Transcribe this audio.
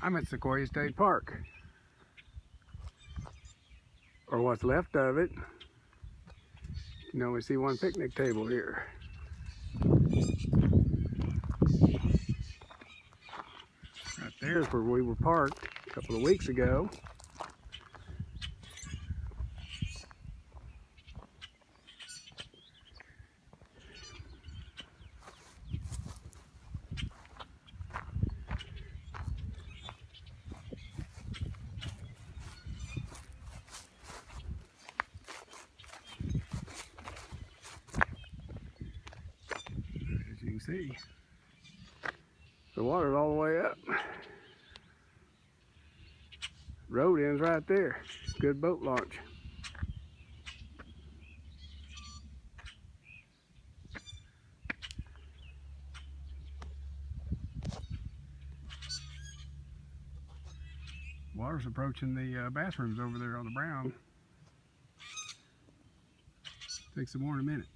I'm at Sequoyah State Park, or what's left of it. You can only see one picnic table here. Right there's where we were parked a couple of weeks ago. As you can see, the water's all the way up. Road ends right there. Good boat launch. Water's approaching the bathrooms over there on the brown. Takes some more in a minute.